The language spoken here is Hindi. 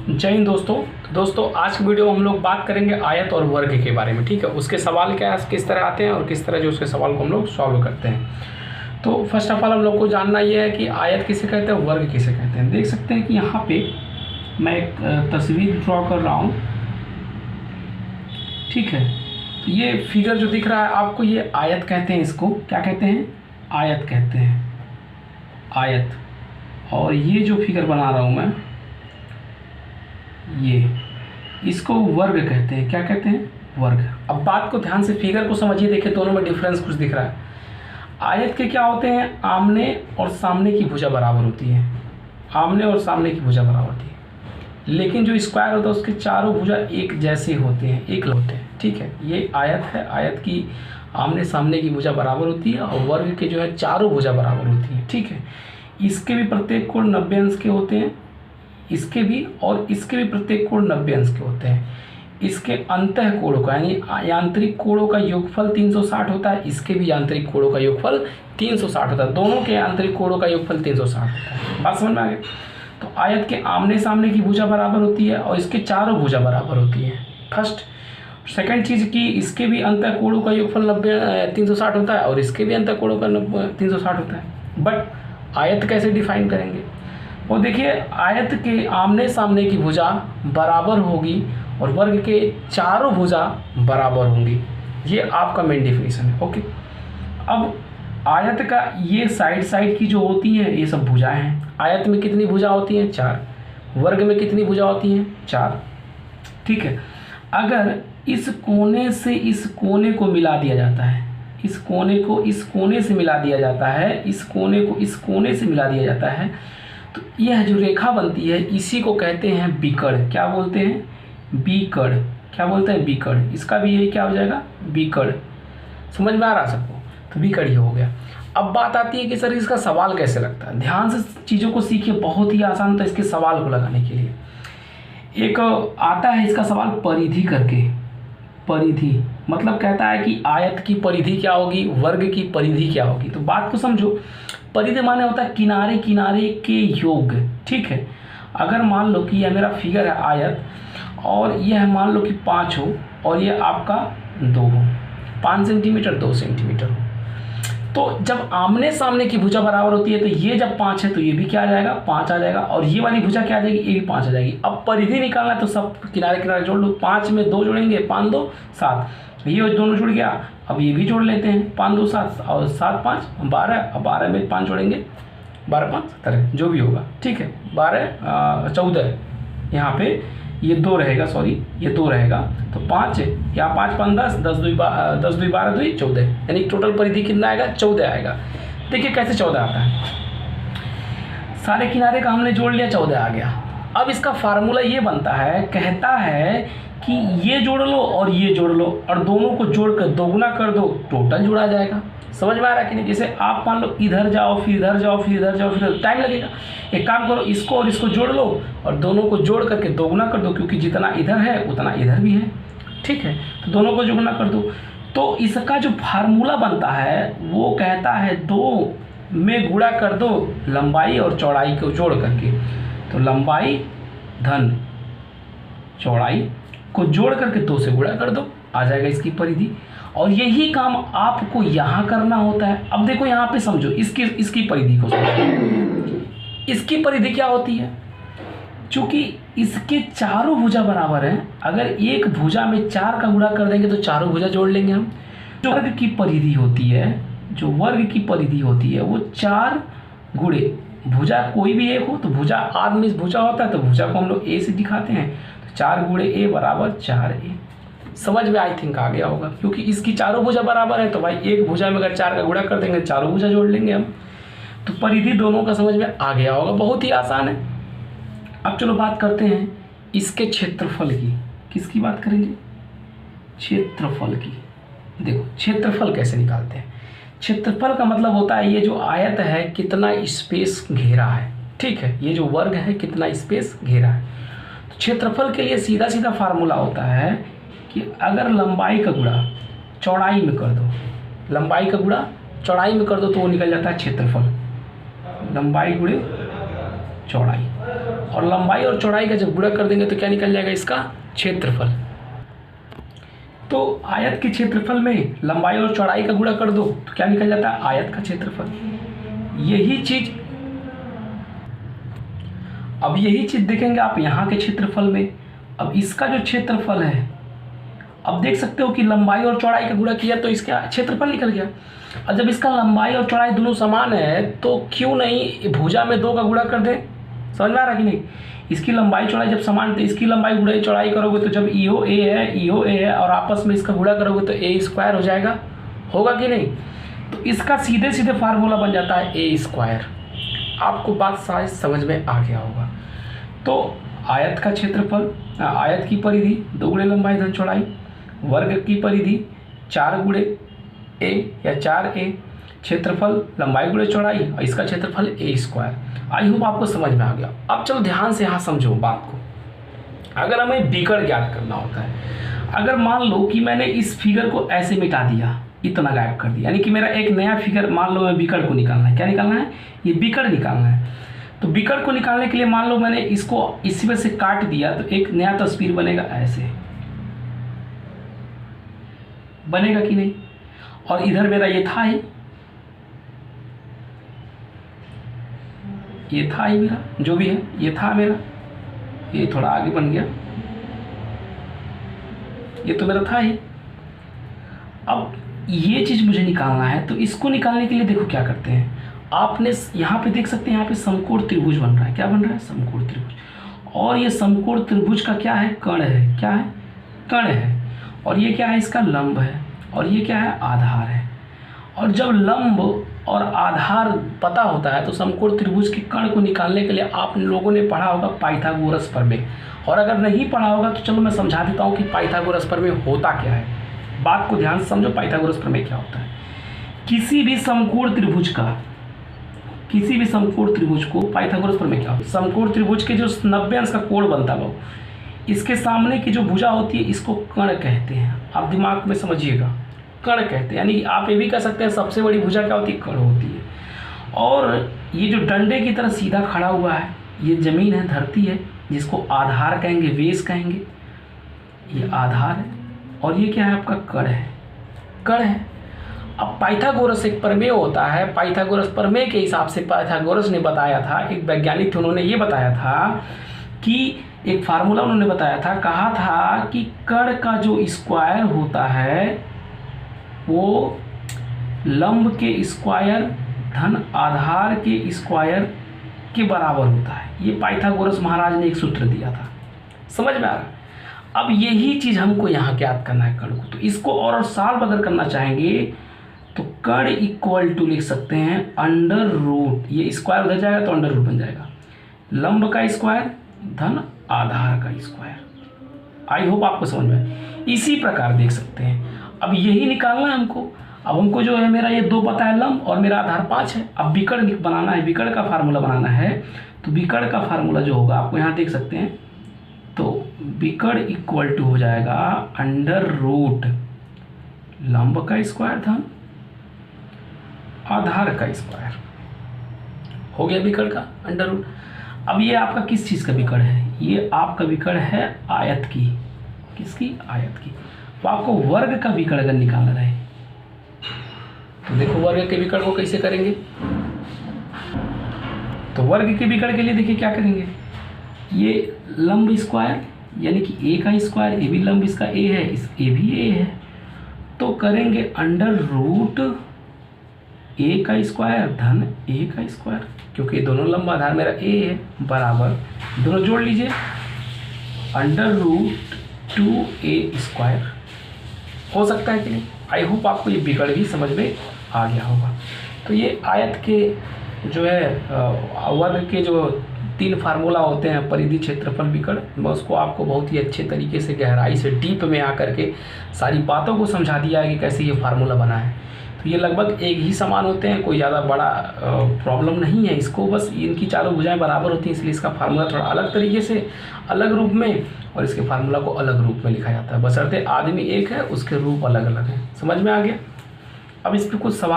जय हिंद दोस्तों। आज की वीडियो में हम लोग बात करेंगे आयत और वर्ग के बारे में। ठीक है, उसके सवाल क्या किस तरह आते हैं और किस तरह जो उसके सवाल को हम लोग सॉल्व करते हैं। तो फर्स्ट ऑफ ऑल हम लोग को जानना ये है कि आयत किसे कहते हैं, वर्ग किसे कहते हैं। देख सकते हैं कि यहाँ पे मैं एक तस्वीर ड्रॉ कर रहा हूँ। ठीक है, तो ये फिगर जो दिख रहा है आपको, ये आयत कहते हैं। इसको क्या कहते हैं? आयत कहते हैं, आयत। और ये जो फिगर बना रहा हूँ मैं, ये इसको वर्ग कहते हैं। क्या कहते हैं? वर्ग। अब बात को ध्यान से फिगर को समझिए, देखिए दोनों में डिफरेंस कुछ दिख रहा है। आयत के क्या होते हैं? आमने और सामने की भुजा बराबर होती है, आमने और सामने की भुजा बराबर होती है। लेकिन जो स्क्वायर होता है उसके चारों भुजा एक जैसे होते हैं, एक होते हैं। ठीक है, ये आयत है। आयत की आमने सामने की भुजा बराबर होती है और वर्ग के जो है चारों भुजा बराबर होती है। ठीक है, इसके भी प्रत्येक कोण 90 अंश के होते हैं, इसके भी और इसके भी प्रत्येक कोण 90 अंश के होते हैं। इसके अंतः कोणों का यानी यांत्रिक कोणों का योगफल 360 होता है, इसके भी यांत्रिक कोणों का योगफल 360 होता है। दोनों के यांत्रिक कोणों का योगफल 360 होता है। बात समझ में आ गई? तो आयत के आमने सामने की भुजा बराबर होती है और इसके चारों भुजा बराबर होती है। फर्स्ट। सेकंड चीज़ की इसके भी अंतः कोणों का योगफल 360 होता है और इसके भी अंतः कोणों का 360 होता है। बट आयत कैसे डिफाइन करेंगे? और देखिए, आयत के आमने सामने की भुजा बराबर होगी और वर्ग के चारों भुजा बराबर होंगी। ये आपका मेन डेफिनेशन है। ओके, अब आयत का ये साइड की जो होती है ये सब भुजाएं हैं। आयत में कितनी भुजा होती हैं? 4। वर्ग में कितनी भुजा होती हैं? 4। ठीक है, अगर इस कोने से इस कोने को मिला दिया जाता है, इस कोने को इस कोने से मिला दिया जाता है, इस कोने को इस कोने से मिला दिया जाता है, तो यह जो रेखा बनती है इसी को कहते हैं बीकड़। क्या बोलते हैं? बीकड़। क्या बोलते हैं? बीकड़। इसका भी यही क्या हो जाएगा? बीकड़। समझ में आ रहा सबको? तो बीकड़ ही हो गया। अब बात आती है कि सर इसका सवाल कैसे लगता है। ध्यान से चीज़ों को सीखिए, बहुत ही आसान था इसके सवाल को लगाने के लिए। एक आता है इसका सवाल परिधि करके। परिधि मतलब कहता है कि आयत की परिधि क्या होगी, वर्ग की परिधि क्या होगी। तो बात को समझो, परिधि माने होता है किनारे किनारे के योग। ठीक है, अगर मान लो कि यह मेरा फिगर है आयत और यह मान लो कि 5 हो और यह आपका 2 हो, 5 सेंटीमीटर 2 सेंटीमीटर हो, तो जब आमने सामने की भुजा बराबर होती है तो ये जब 5 है तो ये भी क्या आ जाएगा? 5 आ जाएगा। और ये वाली भुजा क्या आ जाएगी? ये भी 5 आ जाएगी। अब परिधि निकालना है तो सब किनारे किनारे जोड़ लो। 5 में 2 जोड़ेंगे, 5 2 7, ये दोनों जुड़ गया। अब ये भी जोड़ लेते हैं, 5 2 7 और 7 5 12। अब 12 में 5 जोड़ेंगे, 12 5 17, जो भी होगा। ठीक है, 12 14, यहाँ पे ये 2 रहेगा, सॉरी ये 2 रहेगा, तो 5 यहाँ 5 5 10 10 2 12 2 14, यानी टोटल परिधि कितना आएगा? 14 आएगा। देखिए कैसे 14 आता है। सारे किनारे का हमने जोड़ लिया, 14 आ गया। अब इसका फार्मूला ये बनता है, कहता है कि ये जोड़ लो और ये जोड़ लो और दोनों को जोड़कर दोगुना कर दो, टोटल जुड़ा जाएगा। समझ में आ रहा है कि नहीं? जैसे आप मान लो इधर जाओ फिर इधर जाओ फिर इधर जाओ, फिर टाइम लगेगा। एक काम करो, इसको और इसको जोड़ लो और दोनों को जोड़ करके दोगुना कर दो, क्योंकि जितना इधर है उतना इधर भी है। ठीक है, तो दोनों को दोगुना कर दो। तो इसका जो फार्मूला बनता है वो कहता है 2 में गुणा कर दो लंबाई और चौड़ाई को जोड़ करके। तो लंबाई धन चौड़ाई को जोड़ करके 2 से गुणा कर दो, आ जाएगा इसकी परिधि। और यही काम आपको यहाँ करना होता है। अब देखो यहाँ पे समझो, इसकी परिधि को समझो। इसकी परिधि क्या होती है? चूंकि इसके चारों भुजा बराबर हैं, अगर एक भुजा में 4 का गुणा कर देंगे तो चारों भुजा जोड़ लेंगे हम। जो वर्ग की परिधि होती है, जो वर्ग की परिधि होती है वो 4 गुणे भुजा कोई भी एक हो, तो भुजा आद में भुजा होता है तो भुजा को हम लोग ए से दिखाते हैं। तो 4 गुणे ए बराबर 4a। समझ में आई थिंक आ गया होगा, क्योंकि इसकी चारों भुजा बराबर है तो भाई एक भुजा में अगर 4 का गुणा कर देंगे चारों भुजा जोड़ लेंगे हम। तो परिधि दोनों का समझ में आ गया होगा, बहुत ही आसान है। अब चलो बात करते हैं इसके क्षेत्रफल की। किसकी बात करेंगे? क्षेत्रफल की। देखो क्षेत्रफल कैसे निकालते हैं। क्षेत्रफल का मतलब होता है ये जो आयत है कितना स्पेस घेरा है। ठीक है, ये जो वर्ग है कितना स्पेस घेरा है। तो क्षेत्रफल के लिए सीधा सीधा फार्मूला होता है कि अगर लंबाई का गुणा चौड़ाई में कर दो, लंबाई का गुणा चौड़ाई में कर दो तो वो निकल जाता है क्षेत्रफल। लंबाई गुणे चौड़ाई। और लंबाई और चौड़ाई का जब गुणा कर देंगे तो क्या निकल जाएगा, इसका क्षेत्रफल। तो आयत के क्षेत्रफल में लंबाई और चौड़ाई का गुणा कर दो तो क्या निकल जाता है, आयत का क्षेत्रफल। यही चीज देखेंगे आप यहाँ के क्षेत्रफल में। अब इसका जो क्षेत्रफल है, अब देख सकते हो कि लंबाई और चौड़ाई का गुणा किया तो इसका क्षेत्रफल निकल गया। और जब इसका लंबाई और चौड़ाई दोनों समान है तो क्यों नहीं भुजा में 2 का गुणा कर दे। समझ में आ रहा कि नहीं। इसकी लंबाई चौड़ाई जब समान तो इसकी लंबाई गुणा चौड़ाई करोगे तो जब ईओ ए है और आपस में इसका गुणा करोगे तो ए स्क्वायर हो जाएगा, होगा कि नहीं। तो इसका सीधे सीधे फार्मूला बन जाता है ए स्क्वायर। आपको बात शायद समझ में आ गया होगा। तो आयत का क्षेत्रफल, आयत की परिधि 2 गुणे लंबाई धन चौड़ाई, वर्ग की परिधि 4 गुणे ए या 4a, क्षेत्रफल लंबाई गुणे चौड़ाई और इसका क्षेत्रफल ए स्क्वायर। आई होप आपको समझ में आ गया। अब चलो ध्यान से यहाँ समझो बात को। अगर हमें विकर्ण ज्ञात करना होता है, अगर मान लो कि मैंने इस फिगर को ऐसे मिटा दिया, इतना गायब कर दिया, यानी कि मेरा एक नया फिगर, मान लो मैं विकर्ण को निकालना है। क्या निकालना है, ये विकर्ण निकालना है। तो विकर्ण को निकालने के लिए मान लो मैंने इसको इसी में से काट दिया तो एक नया तस्वीर बनेगा, ऐसे बनेगा कि नहीं। और इधर मेरा ये था ही मेरा जो भी है, ये था मेरा, ये थोड़ा आगे बन गया, ये तो मेरा था ही। अब ये चीज मुझे निकालना है तो इसको निकालने के लिए देखो क्या करते हैं। आपने यहाँ पे देख सकते हैं, यहाँ पे समकोण त्रिभुज बन रहा है। क्या बन रहा है, समकोण त्रिभुज। और ये समकोण त्रिभुज का क्या है, कर्ण है। क्या है, कर्ण है। और ये क्या है, इसका लंब है। और ये क्या है, आधार है। और जब लंब और आधार पता होता है तो समकोण त्रिभुज के कर्ण को निकालने के लिए आप लोगों ने पढ़ा होगा पाइथागोरस प्रमेय। और अगर नहीं पढ़ा होगा तो चलो मैं समझा देता हूँ कि पाइथागोरस प्रमेय होता क्या है। बात को ध्यान से समझो, पाइथागोरस प्रमेय क्या होता है। किसी भी समकोण त्रिभुज को पाइथागोरस प्रमेय क्या होता है, समकोण त्रिभुज के जो 90 अंश का कोण बनता है, इसके सामने की जो भुजा होती है इसको कर्ण कहते हैं। आप दिमाग में समझिएगा, कर्ण कहते हैं। यानी कि आप ये भी कह सकते हैं सबसे बड़ी भुजा क्या होती है, कर्ण होती है। और ये जो डंडे की तरह सीधा खड़ा हुआ है, ये जमीन है, धरती है, जिसको आधार कहेंगे, वेश कहेंगे। ये आधार है। और ये क्या है, आपका कर्ण है, कर्ण है। अब पाइथागोरस एक प्रमेय होता है। पाइथागोरस प्रमेय के हिसाब से पाइथागोरस ने बताया था, एक वैज्ञानिक थे, उन्होंने ये बताया था कि एक फार्मूला उन्होंने बताया था, कहा था कि कर्ण का जो स्क्वायर होता है वो लंब के स्क्वायर धन आधार के स्क्वायर के बराबर होता है। ये पाइथागोरस महाराज ने एक सूत्र दिया था। समझ में आ रहा है। अब यही चीज़ हमको यहाँ ज्ञात करना है कर्ण को। तो इसको और सॉल्व अगर करना चाहेंगे तो कर्ण इक्वल टू लिख सकते हैं अंडर रूट, ये स्क्वायर उधर जाएगा तो अंडर रूट बन जाएगा, लंब का स्क्वायर धन आधार का स्क्वायर। आई होप आपको समझ में। इसी प्रकार देख सकते हैं। अब यही निकालना है हमको। अब हमको जो है मेरा ये 2 पता है लंब और मेरा आधार 5 है। अब विकर्ण बनाना है, विकर्ण का फार्मूला बनाना है। तो विकर्ण का फार्मूला जो होगा आपको यहाँ देख सकते हैं। तो विकर्ण इक्वल टू हो जाएगा अंडर रूट लंब का स्क्वायर धन आधार का स्क्वायर। हो गया विकर्ण का अंडर रूट। अब ये आपका किस चीज़ का विकर्ण है, ये आपका विकर्ण है आयत की। किसकी, आयत की। तो आपको वर्ग का विकर्ण अगर निकालना रहे तो देखो वर्ग के विकर्ण को कैसे करेंगे। तो वर्ग के विकर्ण के लिए देखिए क्या करेंगे, ये लंब स्क्वायर यानी कि ए का स्क्वायर, ए भी लंब इसका ए है, इस ए भी ए है, तो करेंगे अंडर रूट ए का स्क्वायर धन ए का स्क्वायर, क्योंकि दोनों लंब आधार मेरा ए है, बराबर दोनों जोड़ लीजिए अंडर रूट 2a स्क्वायर। हो सकता है कि नहीं। आई होप आपको ये विकर्ण भी समझ में आ गया होगा। तो ये आयत के जो है वर्ग के जो 3 फार्मूला होते हैं, परिधि, क्षेत्रफल, विकर्ण, मैं उसको आपको बहुत ही अच्छे तरीके से गहराई से डीप में आकर के सारी बातों को समझा दिया है कि कैसे ये फार्मूला बना है। तो ये लगभग एक ही समान होते हैं, कोई ज़्यादा बड़ा प्रॉब्लम नहीं है इसको, बस इनकी चारों भुजाएं बराबर होती हैं, इसलिए इसका फार्मूला थोड़ा अलग तरीके से, अलग रूप में, और इसके फार्मूला को अलग रूप में लिखा जाता है। बशर्ते आदमी एक है, उसके रूप अलग अलग हैं। समझ में आ गया। अब इस पर कुछ सवाल